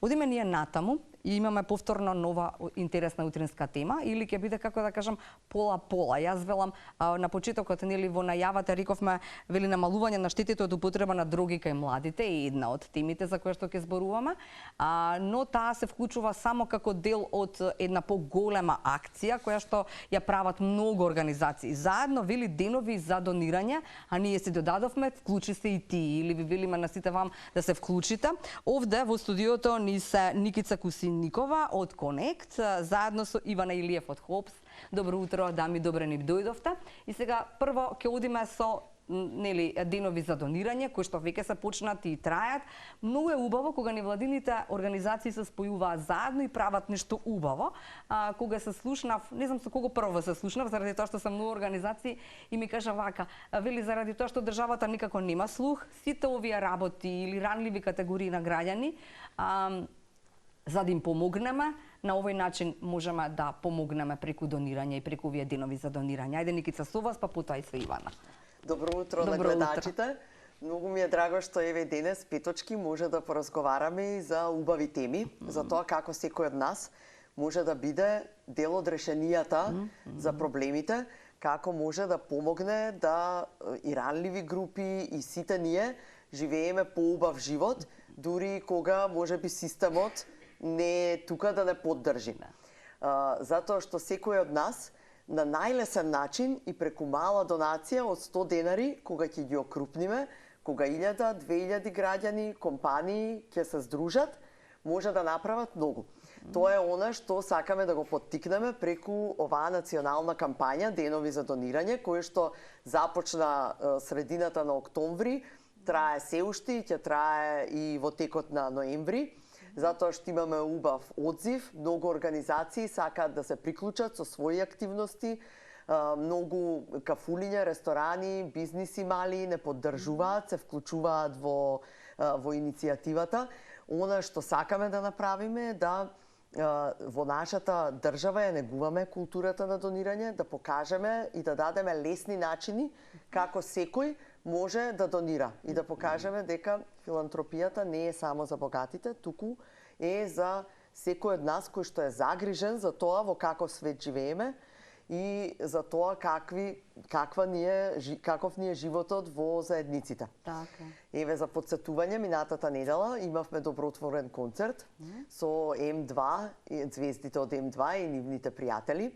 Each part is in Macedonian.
Одиме ние натаму и имаме повторно нова интересна утринска тема или ќе биде, како да кажам, пола-пола. Јас велам на почетокот, нели во најавата рековме вели намалување на штетите од употреба на дроги кај младите е една од темите за која што ќе зборуваме, но таа се вклучува само како дел од една поголема акција која што ја прават многу организации. Заедно вели денови за донирање, а ние се додадовме, вклучи се и ти или ви велиме на сите вам да се вклучите. Овде во студиото ни се Никица Кусинникова од Конект, заедно со Ивана Илиев од Хопс. Добро утро, дами, добре ни дојдовте. И сега прво ќе одиме со нели денови за донирање кои што веќе се почнати и трајат. Многу е убаво кога невладините организации се спојуваат заедно и прават нешто убаво. Кога се слушнав, не знам со кого прво се слушнав, заради тоа што се многу организации и ми кажа вака, вели заради тоа што државата никако нема слух, сите овие работи или ранливи категории на граѓани, за да им помогнеме, на овој начин можеме да помогнеме преку донирање и преку овие денови за донирање. Ајде Никица со вас, па потоа и со Ивана. Добро утро на гледачите. Многу ми е драго што еве денес петочки може да поразговараме и за убави теми, за тоа како секој од нас може да биде дел од решенијата за проблемите, како може да помогне да и ранливи групи и сите ние живееме поубав живот, дури кога можеби системот не е тука да не поддржи. Затоа што секој од нас на најлесен начин и преку мала донација од 100 денари, кога ќе ги окрупниме, кога 1000, 2000 граѓани, компании ќе се здружат, може да направат многу. Тоа е она што сакаме да го поттикнеме преку оваа национална кампања Денови за донирање, која што започна средината на октомври, трае се уште и ќе трае и во текот на ноември, затоа што имаме убав одзив, многу организации сакаат да се приклучат со своји активности, многу кафулиња, ресторани, бизниси мали не поддржуваат, се вклучуваат во иницијативата. Она што сакаме да направиме е да во нашата држава ја негуваме културата на донирање, да покажеме и да дадеме лесни начини како секој може да донира и да покажеме дека филантропијата не е само за богатите, туку е за секој од нас кој што е загрижен за тоа во каков свет живееме и за тоа каков ни е животот во заедниците. Така. Еве за подсетување, минатата недела имавме добротворен концерт со М2, звездите од М2 и нивните пријатели.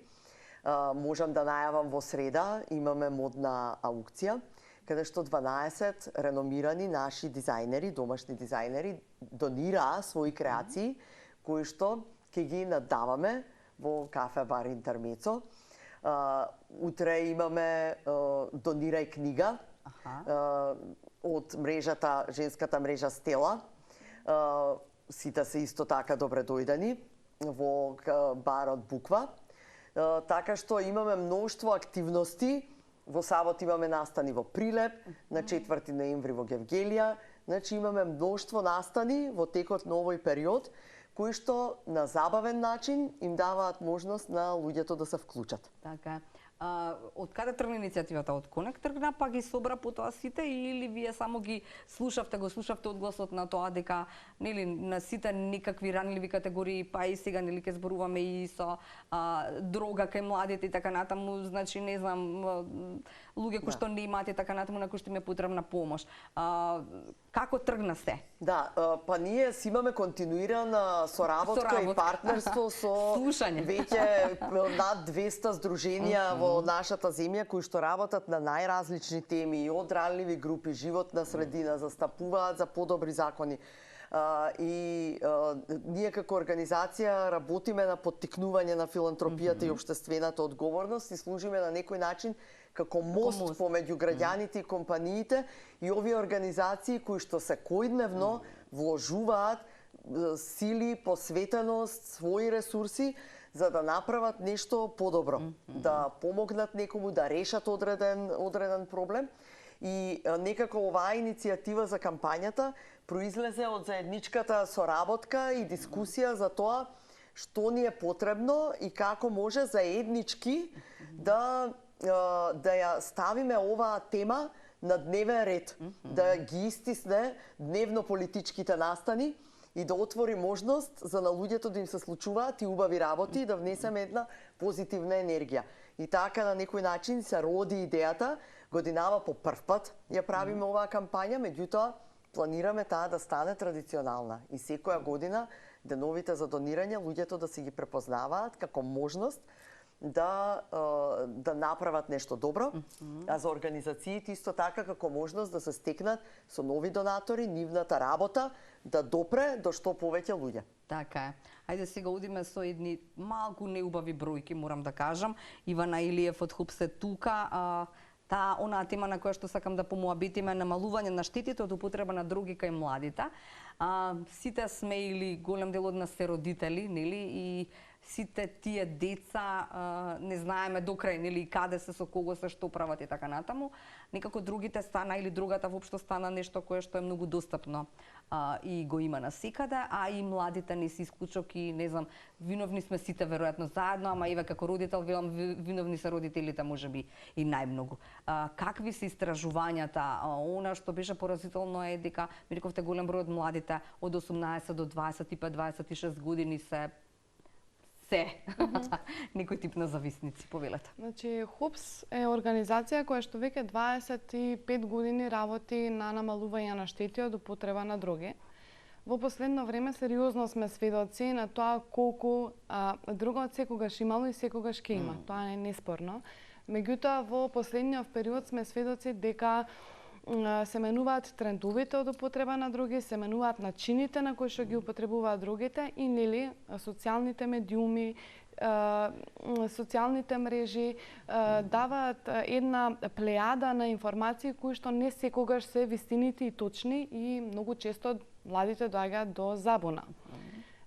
Можам да најавам во среда, имаме модна аукција, каде што 12 реномирани наши дизајнери, домашни дизајнери, донираа своји креации, кои што ќе ги наддаваме во кафе бар Интермецо. Утре имаме Донирај книга од мрежата, женската мрежа Стела. Сите се исто така добре дојдени во барот Буква. Така што имаме мноштво активности. Во сабот имаме настани во Прилеп, на 4 ноември во Гевгелија. Значи имаме мноштво настани во текот на овој период, кои што на забавен начин им даваат можност на луѓето да се вклучат. Така. Од каде тргна иницијативата? Од Конект тргна, па ги собра потоа сите или вие само ги слушавте одгласот на тоа дека нели на сите никакви ранливи категории, па и сега нели ќе зборуваме и со дрога кај младите и така натаму, значи не знам, луѓе кои што не имаат и така натаму на кои што им е потребна помош. Како тргна се? Да, па ние си имаме континуирана соработка и партнерство со веќе над 200 здруженија во нашата земја кои што работат на најразлични теми, од ранливи групи, животна средина, застапуваат за подобри закони. И ние како организација работиме на поттикнување на филантропијата и општествената одговорност и служиме на некој начин како мост помеѓу граѓаните и компаниите и овие организации кои што секојдневно вложуваат сили, посветеност, своји ресурси за да направат нешто подобро, да помогнат некому да решат одреден проблем. И некако оваа иницијатива за кампањата произлезе од заедничката соработка и дискусија за тоа што ни е потребно и како може заеднички да ја ставиме оваа тема на дневен ред, да ги истисне дневно политичките настани и да отвори можност за на луѓето да им се случуваат и убави работи и да внесеме една позитивна енергија. И така на некој начин се роди идејата, годинава по прв пат ја правиме оваа кампања, меѓутоа планираме таа да стане традиционална и секоја година деновите за донирање луѓето да си ги препознаваат како можност да направат нешто добро, а за организациите исто така како можност да се стекнат со нови донатори, нивната работа да допре до што повеќе луѓе. Така е. Ајде сега одиме со едни малку неубави бројки, морам да кажам. Ивана Илиев од ХУПС е тука. Таа онаа тема на која што сакам да помоабитиме намалување на штетите од употреба на дроги кај младите. Сите сме или голем дел од нас се родители, нели, и сите тие деца не знаеме до крај, нели, каде се, со кого се, што прават и така натаму. Некако другите стана или другата воопшто стана нешто кое што е многу достапно и го има насекаде, а и младите не се исклучок и не знам, виновни сме сите веројатно заедно, ама еве како родител велам виновни се родителите можеби и најмногу. Какви се истражувањата? Она што беше поразително е дека ми рековте голем број од младите од 18 до 25-26 години се некој тип на зависници, повелете. Значи, ХУПС е организација која што веќе 25 години работи на намалување на штети од употреба на дроги. Во последно време сериозно сме сведоци на тоа колку дрогот секогаш имало и секогаш ќе има. Тоа е неспорно. Меѓутоа, во последниот период сме сведоци дека се менуваат трендовите од употреба на дроги, се менуваат начините на кои што ги употребуваат дрогите и нели социјалните медиуми, социјалните мрежи даваат една плејада на информации кои што не секогаш се вистините и точни и многу често младите доаѓаат до забуна.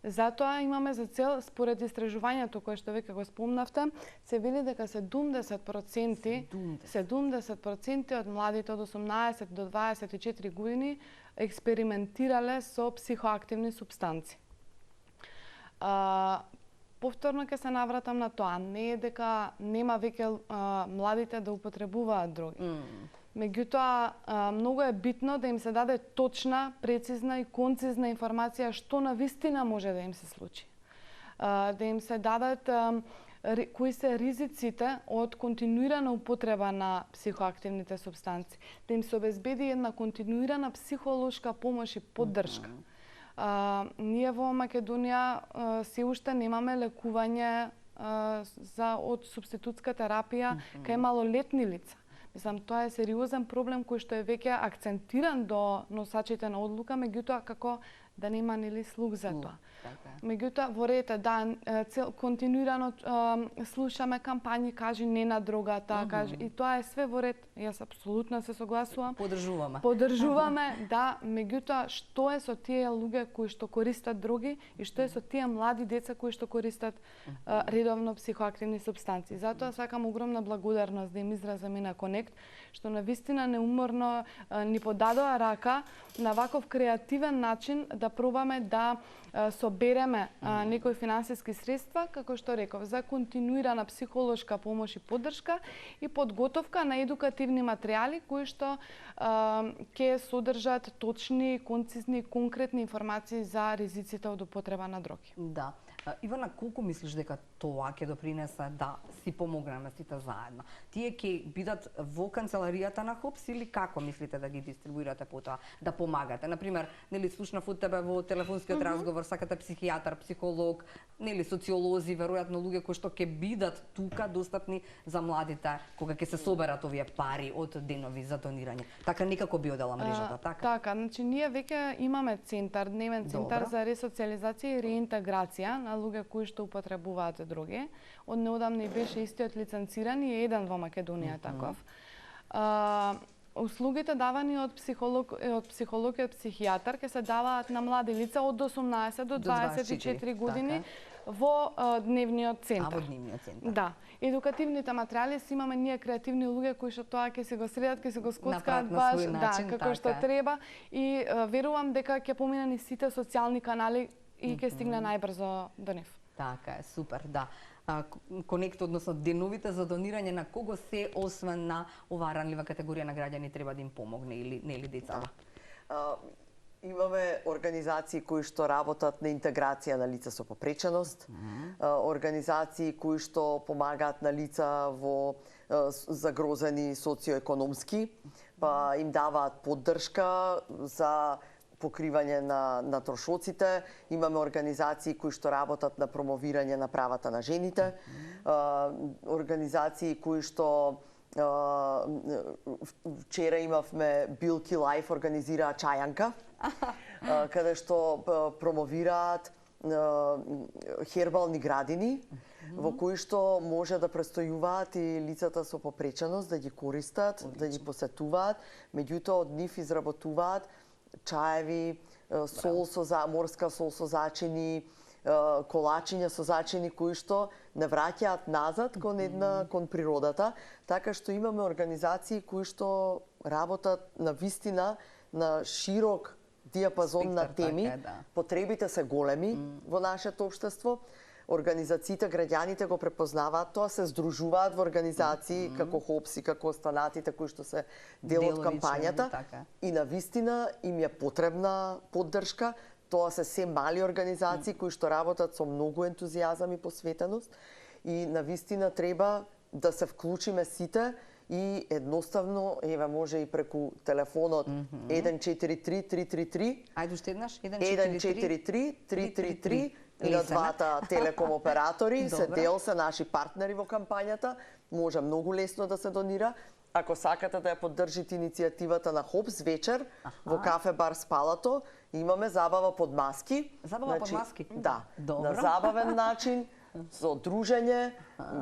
Затоа имаме за цел, според истражувањето кое што веќе го спомнавте, се вели дека 70% од младите од 18 до 24 години експериментирале со психоактивни супстанци. Повторно ќе се навратам на тоа, не е дека нема веќе младите да употребуваат дроги. Меѓутоа, многу е битно да им се даде точна, прецизна и концизна информација што на вистина може да им се случи. Да им се дадат кои се ризиците од континуирана употреба на психоактивните супстанци. Да им се обезбеди една континуирана психолошка помош и поддршка. Ние во Македонија се уште немаме лекување од супститутска терапија кај малолетни лица. Мислам, тоа е сериозен проблем кој што е веќе акцентиран до носачите на одлука, меѓутоа како да нема нели слух за тоа. Меѓутоа, во ред континуирано слушаме кампањи, кажи не на дрогата, кажи, и тоа е све во ред. Јас апсолутно се согласувам. Поддржуваме, да, меѓутоа што е со тие луѓе кои што користат дроги и што е со тие млади деца кои што користат редовно психоактивни супстанции. Затоа сакам огромна благодарност да им изразам и на Конект, што навистина неуморно ни подадоа рака на ваков креативен начин да пробаме да собереме некои финансиски средства, како што реков, за континуирана психолошка помош и поддршка и подготовка на едукативни материјали кои што ќе содржат точни, концизни, конкретни информации за ризиците од употреба на дроги. Да. Ивана, колку мислиш дека тоа ќе допринесе да си помогнеме сите заедно? Тие ќе бидат во канцеларијата на ХОПС или како мислите да ги дистрибуирате потоа, да помагате? Например, нели слушнав од тебе во телефонскиот разговор, сакате психијатар, психолог, нели социолози, веројатно луѓе кои што ќе бидат тука достапни за младите кога ќе се соберат овие пари од денови за донирање. Така некако би одела мрежата, така? Така, значи ние веќе имаме центар, дневен центар за ресоциализација и реинтеграција на луѓе кои што употребуваат дроги. Од неодамна и беше истиот лиценциран и еден во Македонија таков. Услугите давани од психолог и од психијатар ќе се даваат на млади лица од 18 до 24 години во дневниот центар. Во дневниот центар. Да. Едукативните материјали си имаме ние креативни луѓе кои што тоа ќе се го следат, ќе се го скоцкаат баш, како што треба и верувам дека ќе поминат сите социјални канали и ќе стигне најбрзо до нив. Така е, супер, да. Конект, односно деновите за донирање на кого се, освен на оваа ранлива категорија на граѓани, треба да им помогне или нели децата? Имаме организации кои што работат на интеграција на лица со попреченост, организации кои што помагаат на лица во загрозени социоекономски, па им даваат поддршка за покривање на трошоците. Имаме организации кои што работат на промовирање на правата на жените, организации кои што вчера имавме Билки Лайф организираа чајанка, каде што промовираат хербални градини, во кои што може да престојуваат и лицата со попреченост, да ги користат, да ги посетуваат, меѓутоа од нив изработуваат чаеви, морска сол со зачини, колачиња со зачини кои што не враќаат назад кон природата, така што имаме организации кои што работат на вистина на широк диапазон на теми. Потребите се големи во нашето општество. Организациите, граѓаните го препознаваат тоа, се здружуваат во организации како ХОПС и како останатите кои што се дел од кампањата. И на вистина им е потребна поддршка. Тоа се мали организации кои што работат со многу ентузијазам и посветеност. И на вистина треба да се вклучиме сите и едноставно, еве може и преку телефонот 143-333. Ајде уште еднаш, 143-333 и на двата телеком оператори се наши партнери во кампањата. Може многу лесно да се донира. Ако сакате да ја поддржите иницијативата на ХОПС вечер во кафе бар Спалато, имаме забава под маски. Забава под маски? Да, на забавен начин, со дружење,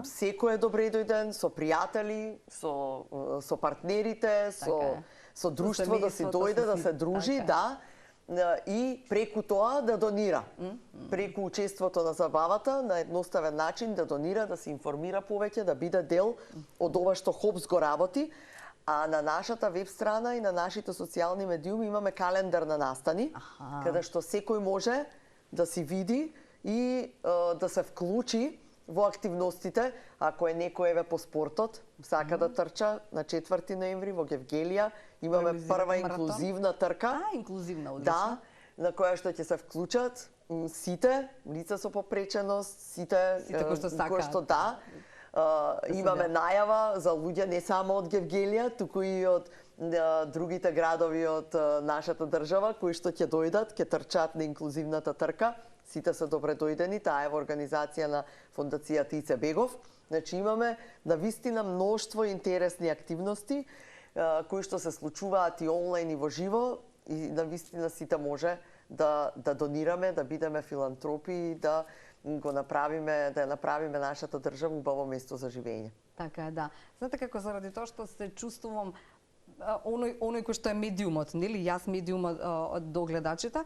секој е добре дојден, со пријатели, со партнерите, со друштво да си дојде, да се дружи, да, и преку тоа да донира. Преку учеството на забавата, на едноставен начин да донира, да се информира повеќе, да биде дел од ова што ХОПС го работи. А на нашата веб страна и на нашите социјални медиуми имаме календар на настани, каде што секој може да си види и да се вклучи во активностите. Ако е некој еве по спортот, сака да трча на 4 ноември во Гевгелија, имаме прва инклузивна трка. Инклузивна, одлично. Да, на која што ќе се вклучат сите лица со попреченост, сите кои што сакаат. Да. Имаме најава за луѓе не само од Гевгелија, туку и од другите градови од нашата држава кои што ќе дојдат, ќе трчаат на инклузивната трка. Сите се добре дојдени, таа е во организација на Фондацијата Ице Бегов. Значи имаме навистина мноштво интересни активности кои што се случуваат и онлайн и во живо, и навистина сите може да донираме, да бидеме филантропи и да го направиме, да ја направиме нашата држава убаво место за живење. Така е, да. Знаете како заради тоа што се чувствувам оној кој што е медиумот, нели? Јас медиумот до гледачите.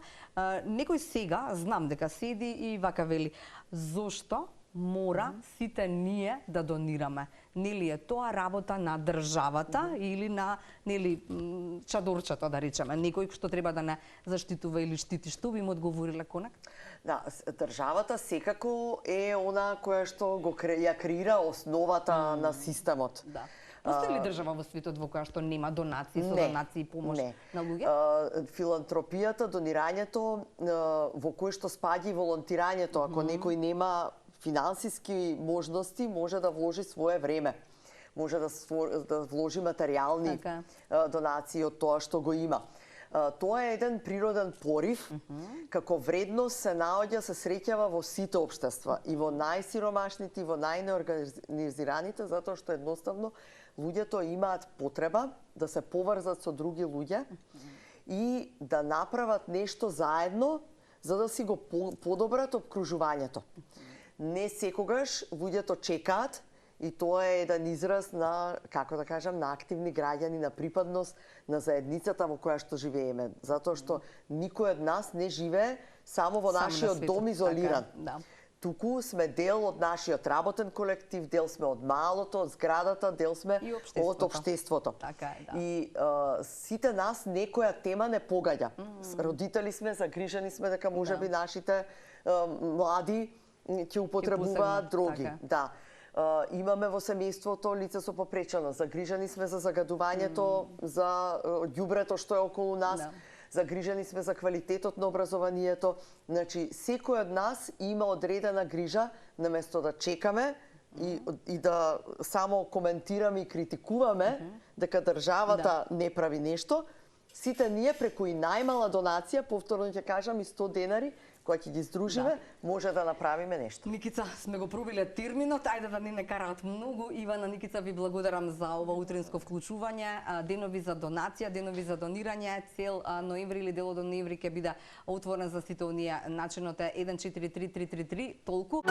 Некој сега, знам дека седи и вака вели, зошто мора сите ние да донираме? Нели е тоа работа на државата или на, нели, чадорчето, да речеме, некој што треба да не заштитува или штити? Што би им одговориле конек? Да, државата секако е она која што ја креира основата на системот. Да. Постои ли држава во светот во која што нема донации, со донации и помош на луѓе? Филантропијата, донирањето, во кој што спаѓа и волонтирањето, ако некој нема финансиски можности, може да вложи свое време. Може да вложи материјални донации од тоа што го има. Тоа е еден природен порив, како вредност се наоѓа, се среќава во сите општества, и во најсиромашните, и во најнеорганизираните, затоа што едноставно луѓето имаат потреба да се поврзат со други луѓе и да направат нешто заедно за да си го подобрат обкружувањето. Не секогаш луѓето чекаат, и тоа е еден израз на, како да кажам, на активни граѓани, на припадност на заедницата во која што живееме. Затоа што никој од нас не живее само во нашиот дом изолиран. Туку сме дел од нашиот работен колектив, дел сме од малото, од зградата, дел сме од општеството. И сите нас некоја тема не погаѓа. Родители сме, загрижени сме дека можеби нашите млади ќе употребуваат дроги. Да. Имаме во семејството лица со попреченост, загрижени сме за загадувањето, за ѓубрето што е околу нас. загрижени сме за квалитетот на образованието. Значи, секој од нас има одредена грижа, наместо да чекаме и да само коментираме и критикуваме дека државата не прави нешто. Сите ние преку и најмала донација, повторно ќе кажам, и 100 денари, кои ќе ги здружиме, може да направиме нешто. Никица, сме го пробиле терминот, ајде да не караат многу. Ивана, Никица, ви благодарам за ова утринско вклучување. Денови за донација, денови за донирање. Цел ноември или дело до ноември ќе биде отворен за сите оние. Начинот е 143333. Толку.